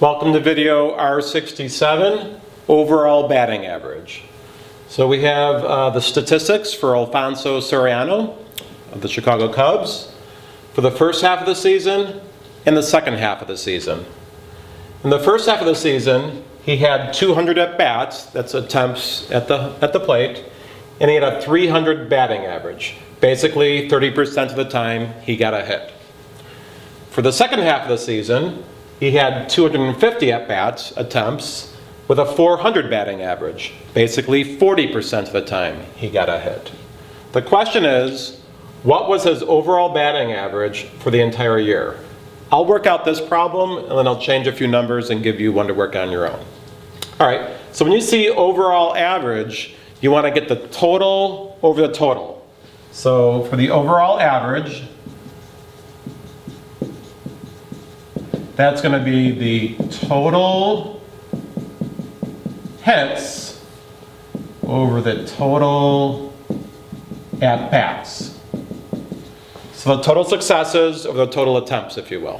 Welcome to video R-67, overall batting average. So we have the statistics for Alfonso Soriano of the Chicago Cubs for the first half of the season and the second half of the season. In the first half of the season, he had 200 at-bats, that's attempts at the plate, and he had a 300 batting average. Basically, 30% of the time, he got a hit. For the second half of the season, he had 250 at-bats, attempts, with a 400 batting average. Basically, 40% of the time, he got a hit. The question is, what was his overall batting average for the entire year? I'll work out this problem, and then I'll change a few numbers and give you one to work on your own. All right, so when you see overall average, you want to get the total over the total. So for the overall average, that's going to be the total hits over the total at-bats. So the total successes over the total attempts, if you will.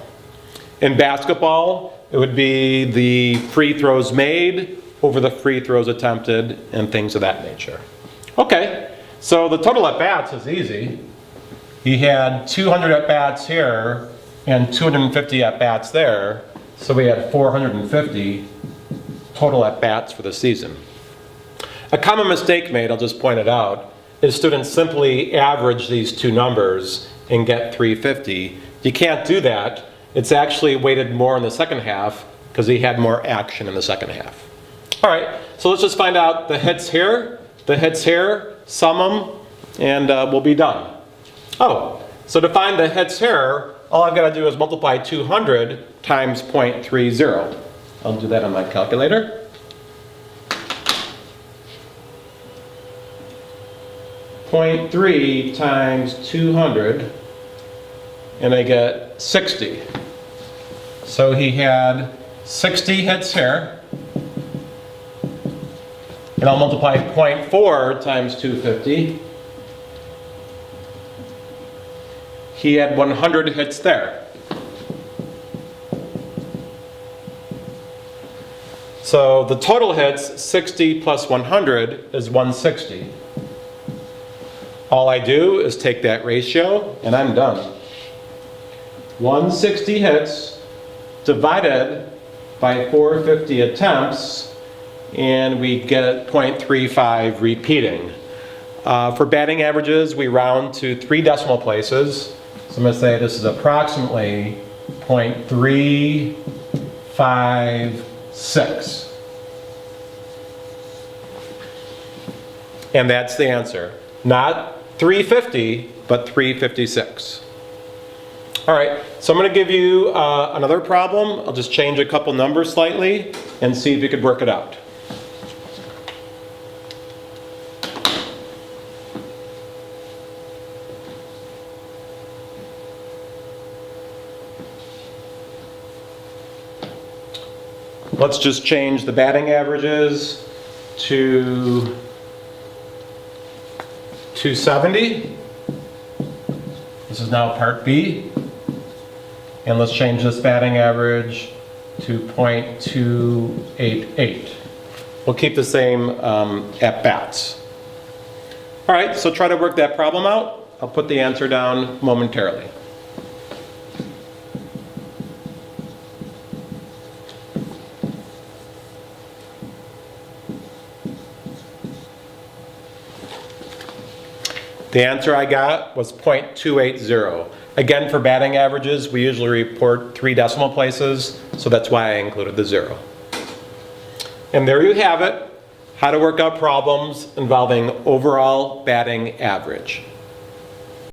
In basketball, it would be the free throws made over the free throws attempted and things of that nature. Okay, so the total at-bats is easy. He had 200 at-bats here and 250 at-bats there, so we had 450 total at-bats for the season. A common mistake made, I'll just point it out, is students simply average these two numbers and get 350. You can't do that. It's actually weighted more in the second half because he had more action in the second half. All right, so let's just find out the hits here, sum them, and we'll be done. Oh, so to find the hits here, all I've got to do is multiply 200 times 0.30. I'll do that on my calculator. .3 times 200, and I get 60. So he had 60 hits here, and I'll multiply 0.4 times 250. He had 100 hits there. So the total hits, 60 plus 100 is 160. All I do is take that ratio and I'm done. 160 hits divided by 450 attempts, and we get 0.35 repeating. For batting averages, we round to 3 decimal places. So I'm going to say this is approximately 0.356. And that's the answer. Not 350, but 356. All right, so I'm going to give you another problem. I'll just change a couple numbers slightly and see if you could work it out. Let's just change the batting averages to 270. This is now part B. And let's change this batting average to 0.288. We'll keep the same at-bats. All right, so try to work that problem out. I'll put the answer down momentarily. The answer I got was 0.280. Again, for batting averages, we usually report 3 decimal places, so that's why I included the 0. And there you have it, how to work out problems involving overall batting average.